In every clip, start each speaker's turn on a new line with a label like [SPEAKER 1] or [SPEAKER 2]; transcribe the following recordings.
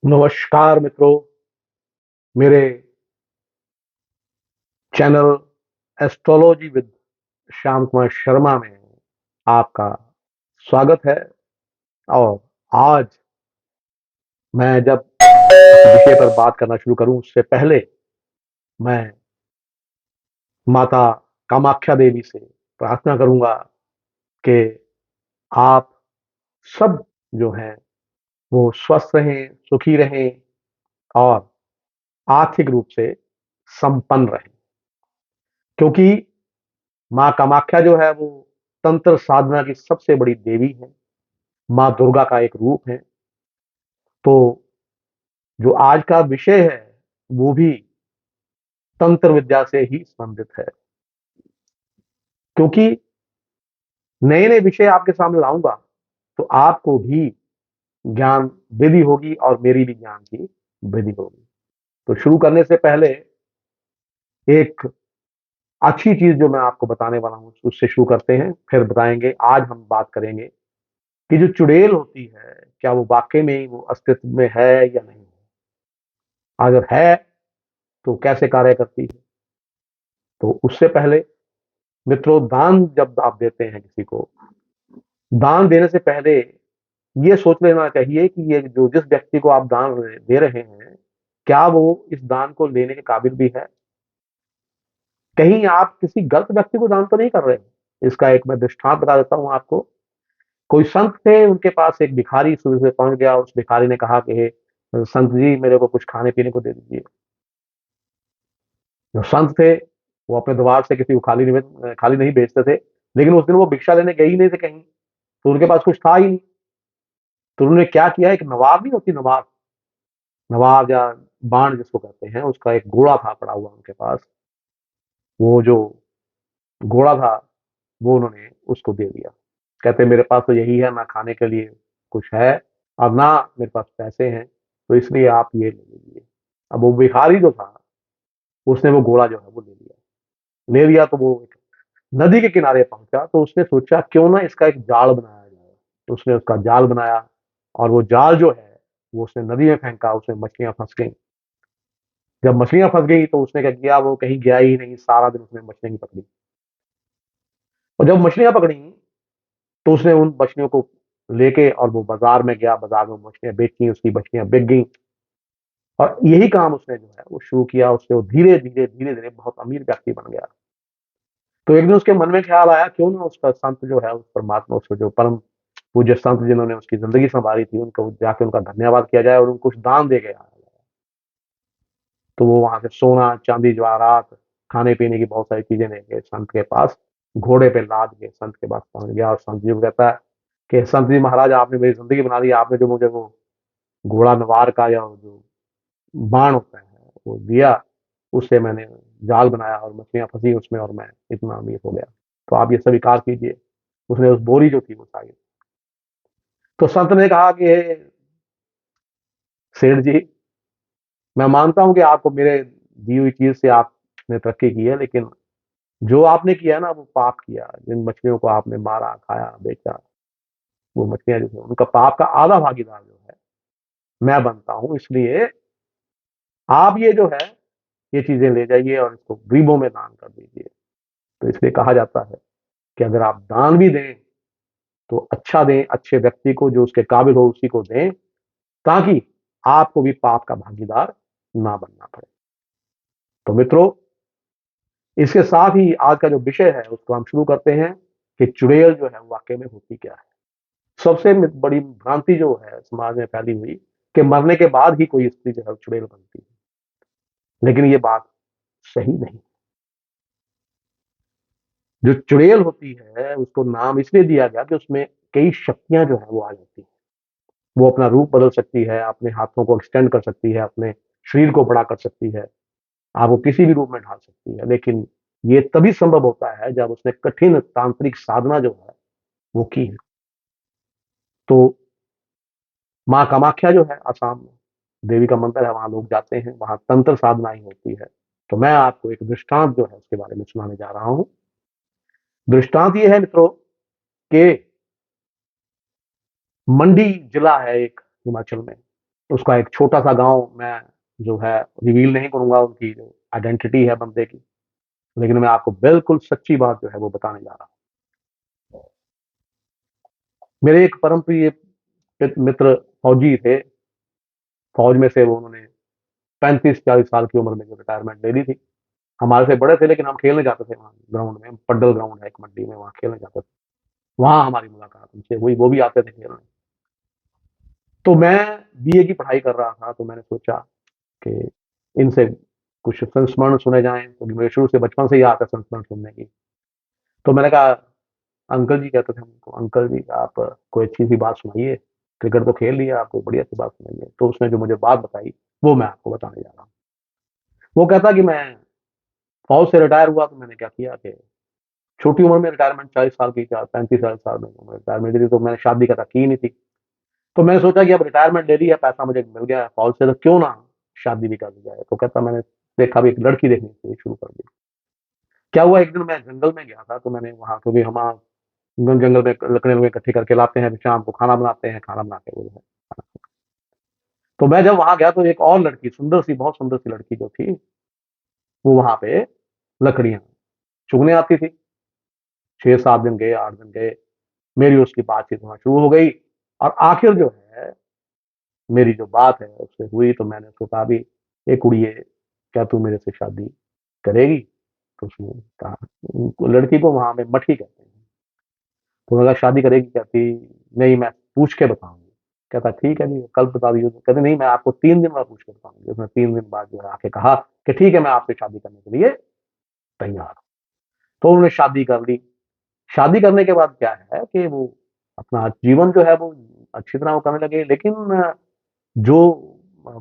[SPEAKER 1] नमस्कार मित्रों, मेरे channel astrology with Shyam Kumar Sharma में आपका स्वागत है। और आज मैं जब विषय पर बात करना शुरू करूं उससे पहले मैं माता कामाख्या देवी से प्रार्थना करूंगा कि आप सब जो हैं वो स्वस्थ रहें, सुखी रहें और आर्थिक रूप से संपन्न रहें, क्योंकि माँ कामाख्या जो है वो तंत्र साधना की सबसे बड़ी देवी है, माँ दुर्गा का एक रूप है। तो जो आज का विषय है वो भी तंत्र विद्या से ही संबंधित है, क्योंकि नए नए विषय आपके सामने लाऊंगा तो आपको भी ज्ञान वृद्धि होगी और मेरी भी ज्ञान की वृद्धि होगी। तो शुरू करने से पहले एक अच्छी चीज जो मैं आपको बताने वाला हूं उससे शुरू करते हैं, फिर बताएंगे। आज हम बात करेंगे कि जो चुड़ैल होती है क्या वो वाकई में वो अस्तित्व में है या नहीं, अगर है तो कैसे कार्य करती है। तो उससे पहले मित्रों, दान जब आप देते हैं किसी को, दान देने से पहले ये सोच लेना चाहिए कि ये जो जिस व्यक्ति को आप दान दे रहे हैं क्या वो इस दान को लेने के काबिल भी है। कहीं आप किसी गलत व्यक्ति को दान तो नहीं कर रहे हैं। इसका एक मैं दृष्टांत बता देता हूं आपको। कोई संत थे, उनके पास एक भिखारी सुबह से पहुंच गया। उस भिखारी ने कहा कि "हे संत जी, मेरे को कुछ खाने पीने को दे दीजिए"। जो संत थे वो अपने द्वार से किसी को खाली नहीं भेजते थे, लेकिन उस दिन वो भिक्षा लेने गए ही नहीं थे कहीं, तो उनके पास कुछ था ही नहीं। तो उन्होंने क्या किया, एक नवाब नहीं होती, नवाब, नवाब या बाण जिसको कहते हैं, उसका एक घोड़ा था पड़ा हुआ उनके पास। वो जो घोड़ा था वो उन्होंने उसको दे दिया। कहते मेरे पास तो यही है, ना खाने के लिए कुछ है और ना मेरे पास पैसे हैं, तो इसलिए आप ये ले लीजिए। अब वो भिखारी जो था उसने वो घोड़ा जो है वो ले लिया। तो वो एक नदी के किनारे पहुंचा तो उसने सोचा क्यों ना इसका एक जाल बनाया जाए। तो उसने उसका जाल बनाया और वो जाल जो है वो उसने नदी में फेंका, उसमें मछलियां फंस गई। जब मछलियां फंस गई तो उसने क्या किया, वो कहीं गया ही नहीं, सारा दिन उसने मछलियां ही पकड़ी। और जब मछलियां पकड़ी तो उसने उन मछलियों को लेके और वो बाजार में गया, बाजार में मछलियां बेची, उसकी मछलियां बिक गई। और यही काम उसने जो है वो शुरू किया। उससे वो धीरे धीरे धीरे धीरे बहुत अमीर व्यक्ति बन गया। तो एक दिन उसके मन में ख्याल आया क्यों ना उसका संत जो है, उस परमात्मा, उसको जो परम पूज्य संत जिन्होंने उसकी जिंदगी संवारी थी, उनको जाके उनका धन्यवाद किया जाए और उनको कुछ दान दे गया। तो वो वहां से सोना चांदी जवाहरात खाने पीने की बहुत सारी चीजें लेके संत के पास घोड़े पे लाद के संत के पास पहुंच गया। और संत जी को कहता है कि संत जी महाराज, आपने मेरी जिंदगी बना दी। आपने जो मुझे वो घोड़ा नवार का या जो बाण होता है वो दिया, उससे मैंने जाल बनाया और मछलियां फंसी उसमें और मैं इतना अमीर हो गया। तो आप ये स्वीकार कीजिए। उसने उस बोरी जो थी वो उठाई। तो संत ने कहा कि "हे सेठ जी, मैं मानता हूं कि आपको मेरे दी हुई चीज से आपने तरक्की की है, लेकिन जो आपने किया ना वो पाप किया। जिन मछलियों को आपने मारा, खाया, बेचा, वो मछलियां जो है उनका पाप का आधा भागीदार जो है मैं बनता हूं। इसलिए आप ये जो है ये चीजें ले जाइए और इसको गरीबों में दान कर दीजिए"। तो इसलिए कहा जाता है कि अगर आप दान भी दें तो अच्छा दें, अच्छे व्यक्ति को, जो उसके काबिल हो उसी को दें, ताकि आपको भी पाप का भागीदार ना बनना पड़े। तो मित्रों, इसके साथ ही आज का जो विषय है उसको हम शुरू करते हैं कि चुड़ैल जो है वाकई में होती क्या है। सबसे बड़ी भ्रांति जो है समाज में फैली हुई कि मरने के बाद ही कोई स्त्री जो है चुड़ैल बनती है, लेकिन ये बात सही नहीं। जो चुड़ैल होती है उसको नाम इसलिए दिया गया कि उसमें कई शक्तियां जो है वो आ जाती है। वो अपना रूप बदल सकती है, अपने हाथों को एक्सटेंड कर सकती है, अपने शरीर को बड़ा कर सकती है, आपको किसी भी रूप में ढाल सकती है। लेकिन ये तभी संभव होता है जब उसने कठिन तांत्रिक साधना जो है वो की है। तो माँ कामाख्या जो है आसाम में देवी का मंदिर है, वहां लोग जाते हैं, वहां तंत्र साधना ही होती है। तो मैं आपको एक दृष्टांत जो है उसके बारे में सुनाने जा रहा हूं। दृष्टांत ये है मित्रों कि मंडी जिला है एक हिमाचल में। उसका एक छोटा-सा गाँव मैं जो है रिवील नहीं करूँगा उनकी जो आइडेंटिटी है बंदे की, लेकिन मैं आपको बिल्कुल सच्ची बात जो है वो बताने जा रहा हूँ। मेरे एक परम प्रिय मित्र फौजी थे, फौज में से वो उन्होंने 35-40 साल की उम्र में जो रिटायरमेंट ले ली थी। हमारे से बड़े थे लेकिन हम खेलने जाते थे वहाँ ग्राउंड में, पड्डल ग्राउंड है एक मंडी में, वहाँ खेलने जाते थे। वहाँ हमारी मुलाकात उनसे हुई, वो भी आते थे खेलने। तो मैं बीए की पढ़ाई कर रहा था, तो मैंने सोचा कि इनसे कुछ संस्मरण सुने जाएँ, क्योंकि मुझे शुरू से बचपन से ही आदत है संस्मरण सुनने की। तो मैंने कहा अंकल जी कहते थे हमको, "अंकल जी आप कोई अच्छी-सी बात सुनाइए, क्रिकेट तो खेल लिया, आप कोई बढ़िया-सी बात सुनाइए।" तो उसने जो मुझे बात बताई, वो मैं आपको बताने जा रहा हूँ। वो कहता कि मैं फौज से रिटायर हुआ तो मैंने क्या किया कि छोटी उम्र में रिटायरमेंट 40 साल की, 35-40 साल में उम्र रिटायरमेंट ली थी, तो मैंने शादी कदा की नहीं थी। तो मैंने सोचा कि अब रिटायरमेंट ले ली है, पैसा मुझे मिल गया है फौज से, तो क्यों ना शादी भी कर ली जाए। तो कहता मैंने देखा भी एक लड़की देखनी शुरू कर दी। क्या हुआ एक दिन मैं जंगल में गया था, तो मैंने वहाँ क्योंकि हम जंगल में लकड़ियाँ इकट्ठी करके लाते हैं, फिर शाम को खाना बनाते हैं, खाना बना के वो जो है तो मैं जब वहाँ गया तो एक और लड़की सुंदर सी, बहुत सुंदर सी लड़की जो थी, वो वहाँ पे लकड़ियाँ चुगने आती थी। 6-7 दिन गए, 8 दिन गए, मेरी उसकी बातचीत होना शुरू हो गई और आखिर जो है, मेरी जो बात है उससे हुई, तो मैंने उसको कहा, "भी ए कुड़िए, क्या तू मेरे से शादी करेगी?" तो उसने कहा, लड़की को वहाँ पे मठी कहते हैं। तो मैंने कहा, "शादी करेगी?" कहती, "नहीं, मैं पूछ के बताऊँगी।" कहता, "ठीक है जी, कल बता दीजिए।" कहती, "नहीं, मैं आपको 3 दिन बाद पूछ के बताऊँगी।" उसने 3 दिन बाद जो है आके कहा कि, "ठीक है, मैं आपसे शादी करने के लिए तैयार हूँ।" तो उन्होंने शादी कर ली। शादी करने के बाद क्या है कि वो अपना जीवन जो है वो अच्छी तरह वो करने लगे, लेकिन जो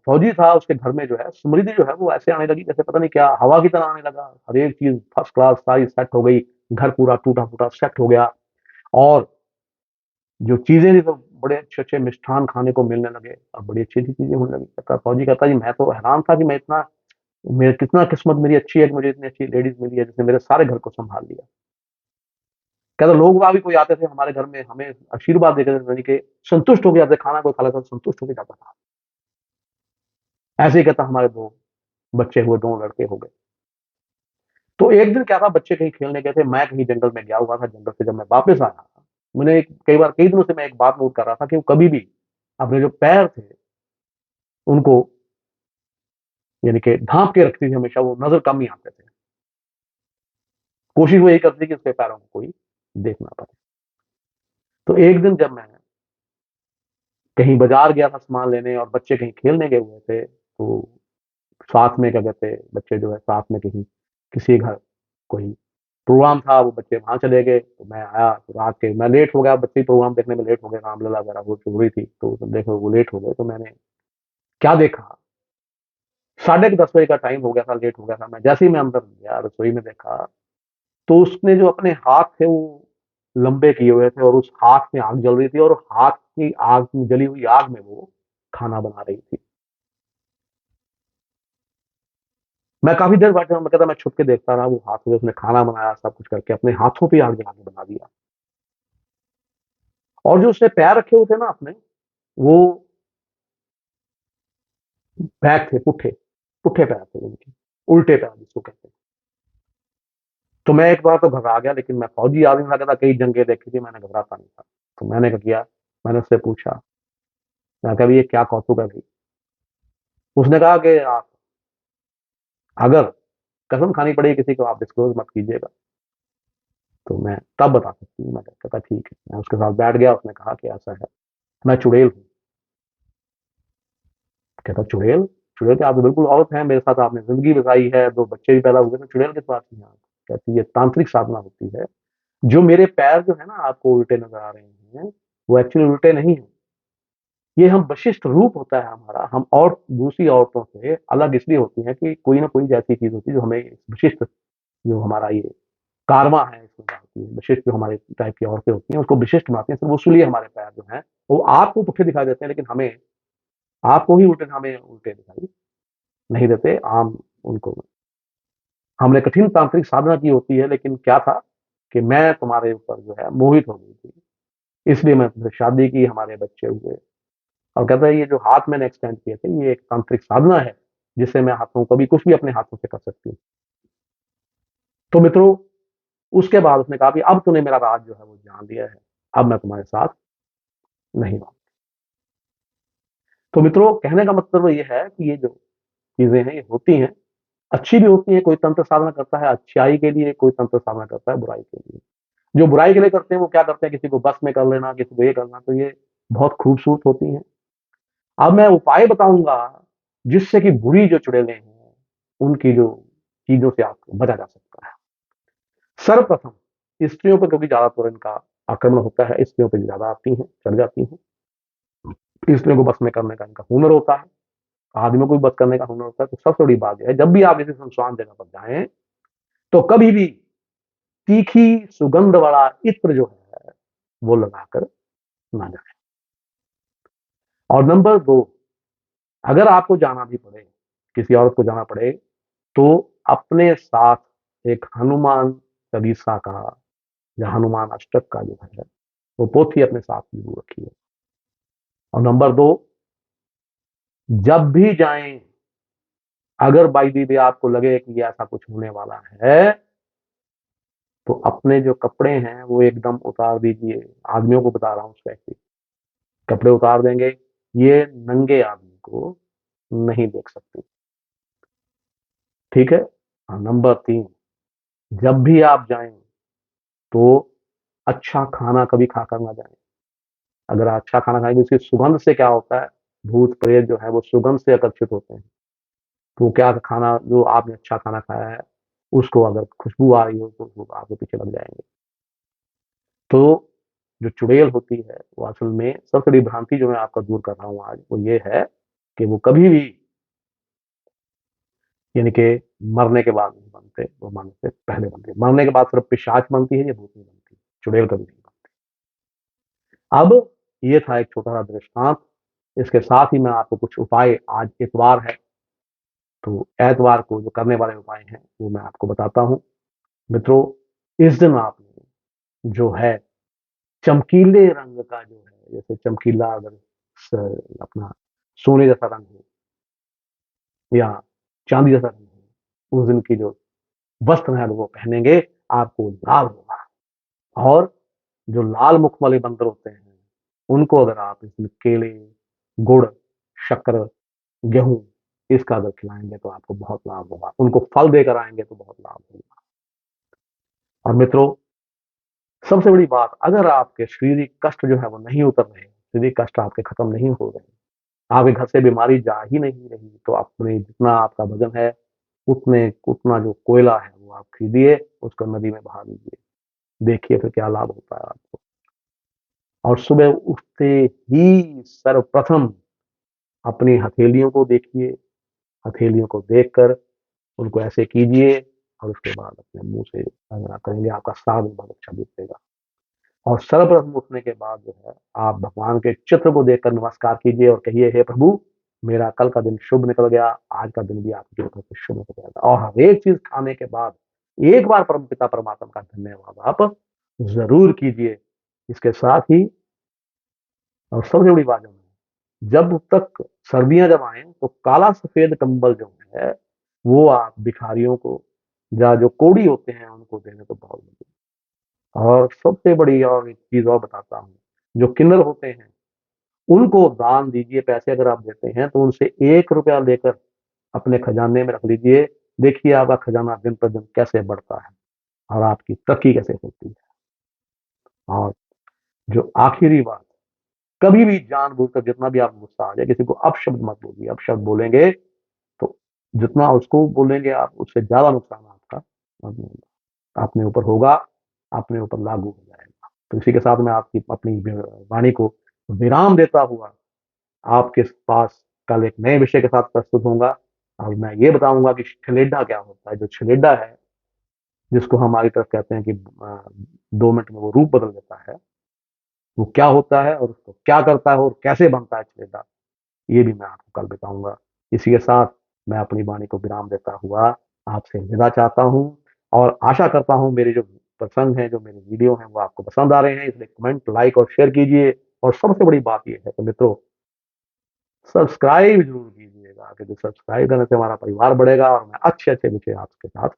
[SPEAKER 1] फौजी था उसके घर में जो है समृद्धि जो है वो ऐसे आने लगी जैसे पता नहीं क्या हवा की तरह आने लगा। हर एक चीज़ फर्स्ट क्लास सारी सेट हो गई, घर पूरा टूटा-फूटा सेट हो गया और जो चीज़ें थी तो बड़े अच्छे-अच्छे मिष्ठान खाने को मिलने लगे और बड़ी अच्छी-अच्छी चीज़ें होने लगी। कहता फौजी कहता जी मैं तो हैरान था कि मैं इतना मेरा कितना किस्मत मेरी अच्छी है कि मुझे इतनी अच्छी लेडीज़ मिली है जिसने मेरे सारे घर को सँभाल लिया। कहता लोग-बाग भी कोई आते थे हमारे घर में हमें आशीर्वाद देकर यानी कि संतुष्ट हो के जाते, खाना कोई खा लेता संतुष्ट होके जाता था। ऐसे ही कहता हमारे 2 बच्चे हुए, 2 लड़के हो गए। तो एक दिन क्या था बच्चे कहीं खेलने गए थे, मैं कहीं जंगल में गया हुआ था, जंगल से जब मैं वापस आया, मैंने कई दिनों से मैं एक बात नोट कर रहा था कि वो कभी भी अपने जो पैर थे, उनको यानी कि ढाँप के रखती थी हमेशा, वो नज़र कम ही आते थे। कोशिश वो यही करती थी कि उसके पैरों को कोई देख ना पाए। तो एक दिन जब मैं कहीं बाज़ार गया था सामान लेने और बच्चे कहीं खेलने गए हुए थे, तो साथ में क्या कहते बच्चे जो है साथ में कहीं किसी घर कोई प्रोग्राम था, वो बच्चे वहाँ चले गए, तो मैं आया तो रात के मैं लेट हो गया, बच्चे प्रोग्राम देखने में लेट हो गए, रामलीला वगैरह वो हो रही थी, तो देखो वो लेट हो गए, तो मैंने क्या देखा, साढ़े 10 बजे का टाइम हो गया था, लेट हो गया था, मैं जैसे ही मैं अंदर गया रसोई में देखा, तो उसने जो अपने हाथ थे वो लंबे किए हुए थे और उस हाथ में आग जल रही थी और हाथ की आग जली हुई आग में वो खाना बना रही थी। मैं काफ़ी देर बैठा मैं कहता मैं छुप के देखता रहा, वो हाथ में उसने खाना बनाया, सब कुछ करके अपने हाथों पे ही आग जला के बना दिया और जो उसने पैर रखे हुए थे ना अपने, वो बैक थे, पुट्ठे, पुट्ठे पैर थे उनके, उल्टे पैर जिसको कहते हैं। तो मैं एक बार तो घबरा गया, लेकिन मैं फौजी आदमी था, कहता कई जंगें देखी थी, मैंने घबराता नहीं था। तो मैंने क्या किया, मैंने उससे पूछा, मैं कहा, "भई ये क्या कौतुक है भई?" उसने कहा कि अगर कसम खानी पड़ेगी किसी को आप डिस्क्लोज़ मत कीजिएगा, तो मैं तब बता सकती हूँ। मैं कहता ठीक है। मैं उसके साथ बैठ गया, उसने कहा कि ऐसा है, मैं चुड़ैल हूँ। कहता चुड़ैल? चुड़ैल क्या आप तो बिल्कुल औरत हैं, मेरे साथ आपने ज़िंदगी बिताई है, 2 बच्चे भी पैदा हुए, तो चुड़ैल किस बात की हैं आप? कहती ये तांत्रिक साधना होती है। जो मेरे पैर जो है ना आपको उल्टे नज़र आ रहे हैं, वो एक्चुअली उल्टे नहीं हैं। ये हम वशिष्ठ रूप होता है हमारा, हम और दूसरी औरतों से अलग इसलिए होती हैं कि कोई ना कोई ऐसी चीज़ होती है जो हमें विशिष्ट जो हमारा ये कारमा है इसमें होती है, विशिष्ट जो हमारे टाइप की औरतें होती हैं उसको विशिष्ट बनाती हैं, सिर्फ़ उसलिए हमारे पैर जो हैं, वो आपको पुट्ठे दिखाई देते हैं लेकिन हमें आपको ही उल्टे हमें उल्टे दिखाई नहीं देते, आम उनको हमने कठिन तांत्रिक साधना की होती है लेकिन क्या था कि मैं तुम्हारे ऊपर जो है मोहित हो गई थी, इसलिए मैं तुमसे शादी की, हमारे बच्चे हुए और कहता है ये जो हाथ मैंने एक्सटेंड किए थे ये एक तांत्रिक साधना है जिससे मैं हाथों कभी कुछ भी अपने हाथों से कर सकती हूँ। तो मित्रों उसके बाद उसने कहा कि अब तूने मेरा राज जो है वो जान लिया है, अब मैं तुम्हारे साथ नहीं रहूंगा। तो मित्रों कहने का मतलब ये है कि ये जो चीजें हैं ये होती हैं, अच्छी भी होती है, कोई तंत्र साधना करता है अच्छाई के लिए, कोई तंत्र साधना करता है बुराई के लिए। जो बुराई के लिए करते हैं वो क्या करते हैं, किसी को बस में कर लेना, किसी को ये करना, तो ये बहुत खूबसूरत होती है। अब मैं उपाय बताऊंगा जिससे कि बुरी जो चुड़ैलें हैं उनकी जो चीजों से आपको बचा जा सकता है। सर्वप्रथम स्त्रियों पर, क्योंकि ज्यादातर इनका आक्रमण होता है, स्त्रियों पर ज्यादा आती हैं, चढ़ जाती हैं, स्त्रियों को बस में करने का इनका हुनर होता है, आदमियों को भी बस करने का हुनर होता है। तो सबसे बड़ी बात यह है, जब भी आप किसी सुनसान जगह पर जाएं तो कभी भी तीखी सुगंध वाला इत्र जो है वो लगाकर ना जाए। और नंबर 2, अगर आपको जाना भी पड़े, किसी औरत को जाना पड़े, तो अपने साथ एक हनुमान चालीसा का या हनुमान अष्टक का जो है वो पोथी अपने साथ जरूर रखिए। और नंबर 2, जब भी जाएं, अगर बाई दी वे आपको लगे कि ऐसा कुछ होने वाला है तो अपने जो कपड़े हैं वो एकदम उतार दीजिए। आदमियों को बता रहा हूं, स्पेशली कपड़े उतार देंगे, ये नंगे आदमी को नहीं देख सकते, ठीक है। और नंबर 3, जब भी आप जाएं तो अच्छा खाना कभी खाकर ना जाएं। अगर आप अच्छा खाना खाएंगे, उसकी सुगंध से क्या होता है, भूत प्रेत जो है वो सुगंध से आकर्षित होते हैं। तो क्या खाना जो आपने अच्छा खाना खाया है उसको अगर खुशबू आ रही हो तो वो आपके पीछे लग जाएंगे। तो जो चुड़ैल होती है वो असल में सबसे बड़ी भ्रांति जो मैं आपका दूर कर रहा हूँ आज वो ये है कि वो कभी भी, यानी कि मरने के बाद नहीं बनते, वो मरने से पहले बनते हैं। मरने के बाद सिर्फ पिशाच बनती है, ये भूत नहीं बनती, चुड़ैल कभी नहीं बनती। अब ये था एक छोटा सा दृष्टांत। इसके साथ ही मैं आपको कुछ उपाय, आज इतवार है तो एतवार को जो करने वाले उपाय हैं वो मैं आपको बताता हूँ। मित्रों इस दिन आपने जो है चमकीले रंग का जो है, जैसे चमकीला अगर अपना सोने जैसा रंग हो या चांदी जैसा रंग हो, उस दिन की जो वस्त्र है वो पहनेंगे, आपको लाभ होगा। और जो लाल मुख वाले बंदर होते हैं उनको अगर आप इसमें केले, गुड़, शक्कर, गेहूं इसका अगर खिलाएंगे तो आपको बहुत लाभ होगा। उनको फल देकर आएंगे तो बहुत लाभ होगा। और मित्रों सबसे बड़ी बात, अगर आपके शारीरिक कष्ट जो है वो नहीं उतर रहे, शारीरिक कष्ट आपके खत्म नहीं हो रहे, आपके घर से बीमारी जा ही नहीं रही, तो अपने जितना आपका वजन है उतने उतना जो कोयला है वो आप खरीदिए, उसको नदी में बहा दीजिए, देखिए फिर क्या लाभ होता है आपको। और सुबह उठते ही सर्वप्रथम अपनी हथेलियों को देखिए, हथेलियों को देखकर उनको ऐसे कीजिए और उसके बाद अपने मुंह से अगर आप करेंगे आपका सारा दिन बहुत अच्छा बीतेगा। और सर्वप्रथम उठने के बाद जो है आप भगवान के चित्र को देखकर नमस्कार कीजिए और कहिए, हे प्रभु मेरा कल का दिन शुभ निकल गया, आज का दिन भी आपकी कृपा से शुभ निकल जाएगा। और हर एक चीज खाने के बाद एक बार परम पिता परमात्मा का धन्यवाद आप जरूर कीजिए। इसके साथ ही और सबसे बड़ी बात जो है, जब तक सर्दियां जब आए तो काला सफेद कंबल जो है वो आप भिखारियों को या जो कोड़ी होते हैं उनको देने तो बहुत बढ़िया। और सबसे बड़ी और एक चीज और बताता हूँ, जो किन्नर होते हैं उनको दान दीजिए। पैसे अगर आप देते हैं तो उनसे 1 रुपया लेकर अपने खजाने में रख लीजिए। देखिए आपका खजाना दिन पर दिन कैसे बढ़ता है और आपकी तरक्की कैसे होती है। और जो आखिरी बात, कभी भी जानबूझकर जितना भी आप गुस्सा आ जाए किसी को अपशब्द मत बोलिए। अपशब्द बोलेंगे तो जितना उसको बोलेंगे आप उससे ज्यादा नुकसान आपका अपने ऊपर होगा, अपने ऊपर लागू हो जाएगा। तो इसी के साथ मैं आपकी अपनी वाणी को विराम देता हुआ आपके पास कल एक नए विषय के साथ प्रस्तुत होऊंगा। और मैं ये बताऊंगा कि छलेडा क्या होता है। जो छलेडा है जिसको हम हमारी तरफ कहते हैं कि 2 मिनट में वो रूप बदल देता है, वो क्या होता है और उसको क्या करता है और कैसे बनता है छलेडा, ये भी मैं आपको कल बताऊंगा। इसी के साथ मैं अपनी वाणी को विराम देता हुआ आपसे विदा चाहता हूँ और आशा करता हूँ मेरे जो प्रसंग हैं, जो मेरे वीडियो हैं वो आपको पसंद आ रहे हैं। इसलिए कमेंट, लाइक और शेयर कीजिए। और सबसे बड़ी बात यह है कि मित्रों सब्सक्राइब ज़रूर कीजिएगा, क्योंकि सब्सक्राइब करने से हमारा परिवार बढ़ेगा और मैं अच्छे-अच्छे विषय आपके साथ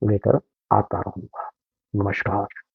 [SPEAKER 1] लेकर आता रहूँगा। नमस्कार।